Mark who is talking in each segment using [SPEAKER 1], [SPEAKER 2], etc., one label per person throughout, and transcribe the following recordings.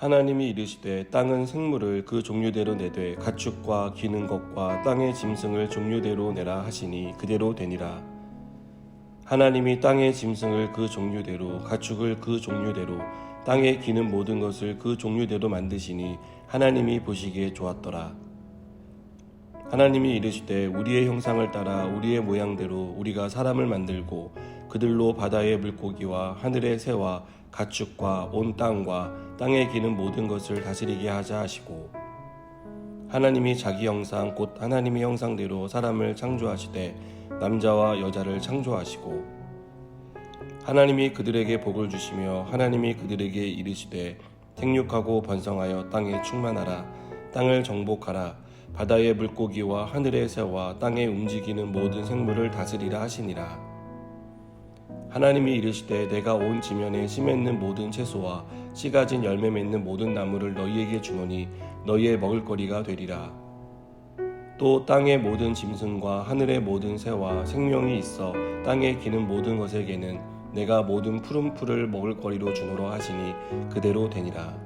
[SPEAKER 1] 하나님이 이르시되 땅은 생물을 그 종류대로 내되 가축과 기는 것과 땅의 짐승을 종류대로 내라 하시니 그대로 되니라. 하나님이 땅의 짐승을 그 종류대로 가축을 그 종류대로 땅에 기는 모든 것을 그 종류대로 만드시니 하나님이 보시기에 좋았더라. 하나님이 이르시되 우리의 형상을 따라 우리의 모양대로 우리가 사람을 만들고 그들로 바다의 물고기와 하늘의 새와 가축과 온 땅과 땅에 기는 모든 것을 다스리게 하자 하시고, 하나님이 자기 형상 곧 하나님의 형상대로 사람을 창조하시되 남자와 여자를 창조하시고, 하나님이 그들에게 복을 주시며 하나님이 그들에게 이르시되 생육하고 번성하여 땅에 충만하라. 땅을 정복하라. 바다의 물고기와 하늘의 새와 땅에 움직이는 모든 생물을 다스리라 하시니라. 하나님이 이르시되 내가 온 지면에 씨 맺는 모든 채소와 씨 가진 열매 맺는 모든 나무를 너희에게 주노니 너희의 먹을거리가 되리라. 또 땅의 모든 짐승과 하늘의 모든 새와 생명이 있어 땅에 기는 모든 것에게는 내가 모든 푸른 풀을 먹을거리로 주노라 하시니 그대로 되니라.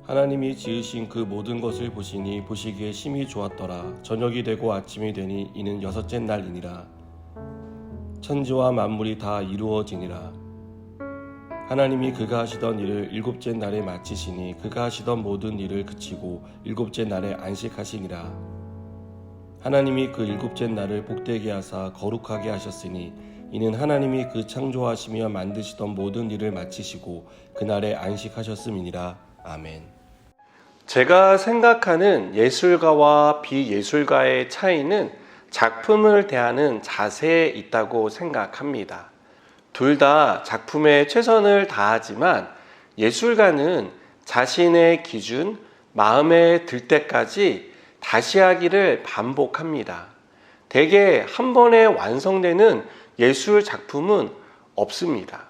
[SPEAKER 1] 하나님이 지으신 그 모든 것을 보시니 보시기에 심히 좋았더라. 저녁이 되고 아침이 되니 이는 여섯째 날이니라. 천지와 만물이 다 이루어지니라. 하나님이 그가 하시던 일을 일곱째 날에 마치시니 그가 하시던 모든 일을 그치고 일곱째 날에 안식하시니라. 하나님이 그 일곱째 날을 복되게 하사 거룩하게 하셨으니 이는 하나님이 그 창조하시며 만드시던 모든 일을 마치시고 그날에 안식하셨음이니라. 아멘. 제가 생각하는 예술가와 비예술가의 차이는 작품을 대하는 자세에 있다고 생각합니다. 둘 다 작품에 최선을 다하지만 예술가는 자신의 기준, 마음에 들 때까지 다시 하기를 반복합니다. 대개 한 번에 완성되는 예술 작품은 없습니다.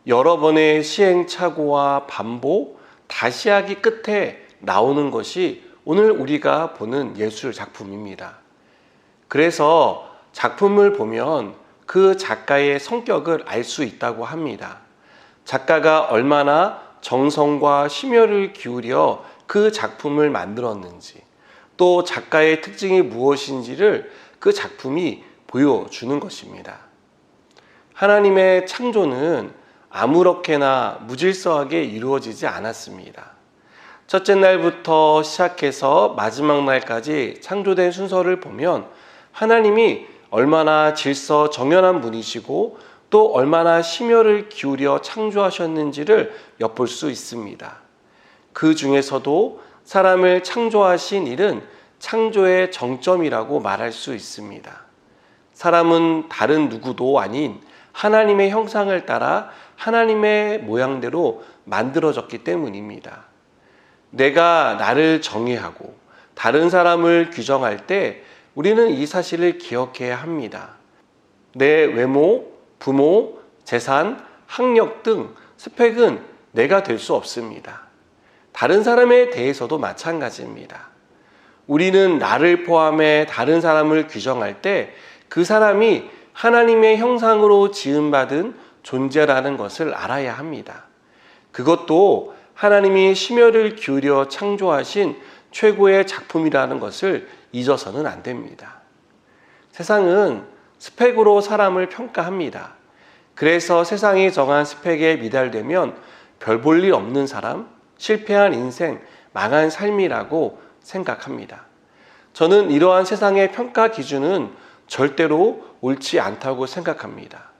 [SPEAKER 1] 여러 번의 시행착오와 반복, 다시 하기 끝에 나오는 것이 오늘 우리가 보는 예술 작품입니다. 그래서 작품을 보면 그 작가의 성격을 알 수 있다고 합니다. 작가가 얼마나 정성과 심혈을 기울여 그 작품을 만들었는지, 또 작가의 특징이 무엇인지를 그 작품이 보여주는 것입니다. 하나님의 창조는 아무렇게나 무질서하게 이루어지지 않았습니다. 첫째 날부터 시작해서 마지막 날까지 창조된 순서를 보면 하나님이 얼마나 질서 정연한 분이시고 또 얼마나 심혈을 기울여 창조하셨는지를 엿볼 수 있습니다. 그 중에서도 사람을 창조하신 일은 창조의 정점이라고 말할 수 있습니다. 사람은 다른 누구도 아닌 하나님의 형상을 따라 하나님의 모양대로 만들어졌기 때문입니다. 내가 나를 정의하고 다른 사람을 규정할 때 우리는 이 사실을 기억해야 합니다. 내 외모, 부모, 재산, 학력 등 스펙은 내가 될 수 없습니다. 다른 사람에 대해서도 마찬가지입니다. 우리는 나를 포함해 다른 사람을 규정할 때 그 사람이 하나님의 형상으로 지음받은 존재라는 것을 알아야 합니다. 그것도 하나님이 심혈을 기울여 창조하신 최고의 작품이라는 것을 잊어서는 안 됩니다. 세상은 스펙으로 사람을 평가합니다. 그래서 세상이 정한 스펙에 미달되면 별 볼 일 없는 사람, 실패한 인생, 망한 삶이라고 생각합니다. 저는 이러한 세상의 평가 기준은 절대로 옳지 않다고 생각합니다.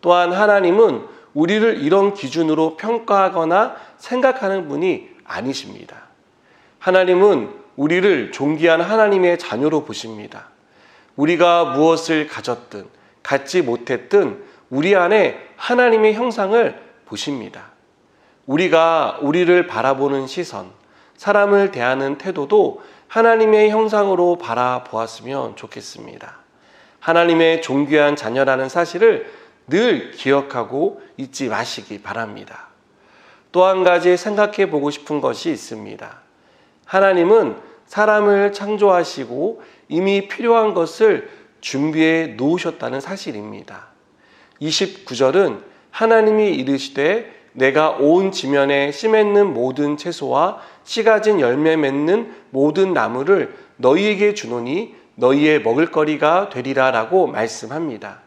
[SPEAKER 1] 또한 하나님은 우리를 이런 기준으로 평가하거나 생각하는 분이 아니십니다. 하나님은 우리를 존귀한 하나님의 자녀로 보십니다. 우리가 무엇을 가졌든 갖지 못했든 우리 안에 하나님의 형상을 보십니다. 우리가 우리를 바라보는 시선, 사람을 대하는 태도도 하나님의 형상으로 바라보았으면 좋겠습니다. 하나님의 존귀한 자녀라는 사실을 늘 기억하고 잊지 마시기 바랍니다. 또 한 가지 생각해 보고 싶은 것이 있습니다. 하나님은 사람을 창조하시고 이미 필요한 것을 준비해 놓으셨다는 사실입니다. 29절은 하나님이 이르시되 내가 온 지면에 씨 맺는 모든 채소와 씨 가진 열매 맺는 모든 나무를 너희에게 주노니 너희의 먹을거리가 되리라 라고 말씀합니다.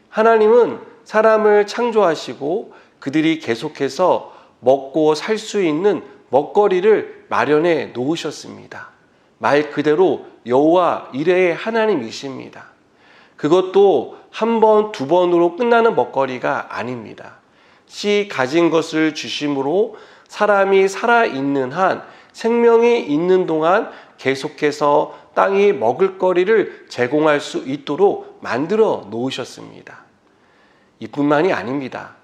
[SPEAKER 1] 하나님은 사람을 창조하시고 그들이 계속해서 먹고 살 수 있는 먹거리를 마련해 놓으셨습니다. 말 그대로 여호와 이레의 하나님이십니다. 그것도 한 번, 두 번으로 끝나는 먹거리가 아닙니다. 씨 가진 것을 주심으로 사람이 살아있는 한, 생명이 있는 동안 계속해서 땅이 먹을거리를 제공할 수 있도록 만들어 놓으셨습니다. 이뿐만이 아닙니다.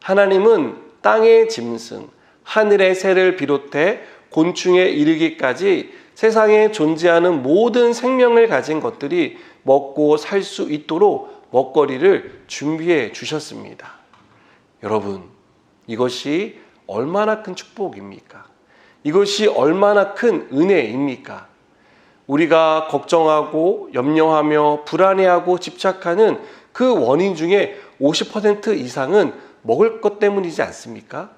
[SPEAKER 1] 하나님은 땅의 짐승, 하늘의 새를 비롯해 곤충에 이르기까지 세상에 존재하는 모든 생명을 가진 것들이 먹고 살 수 있도록 먹거리를 준비해 주셨습니다. 여러분, 이것이 얼마나 큰 축복입니까? 이것이 얼마나 큰 은혜입니까? 우리가 걱정하고 염려하며 불안해하고 집착하는 그 원인 중에 50% 이상은 먹을 것 때문이지 않습니까?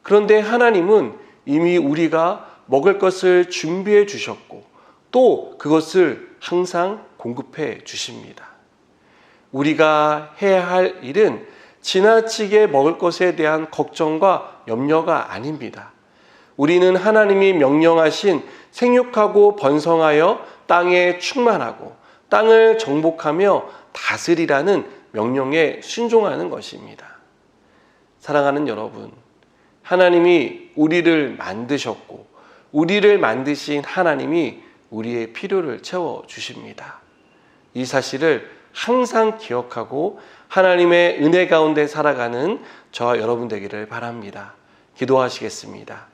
[SPEAKER 1] 그런데 하나님은 이미 우리가 먹을 것을 준비해 주셨고 또 그것을 항상 공급해 주십니다. 우리가 해야 할 일은 지나치게 먹을 것에 대한 걱정과 염려가 아닙니다. 우리는 하나님이 명령하신 생육하고 번성하여 땅에 충만하고 땅을 정복하며 다스리라는 명령에 순종하는 것입니다. 사랑하는 여러분, 하나님이 우리를 만드셨고 우리를 만드신 하나님이 우리의 필요를 채워주십니다. 이 사실을 항상 기억하고 하나님의 은혜 가운데 살아가는 저와 여러분 되기를 바랍니다. 기도하시겠습니다.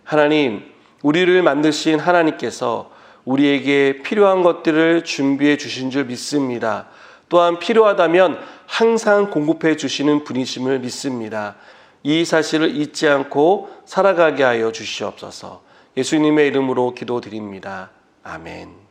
[SPEAKER 1] 하나님, 우리를 만드신 하나님께서 우리에게 필요한 것들을 준비해 주신 줄 믿습니다. 또한 필요하다면 항상 공급해 주시는 분이심을 믿습니다. 이 사실을 잊지 않고 살아가게 하여 주시옵소서. 예수님의 이름으로 기도드립니다. 아멘.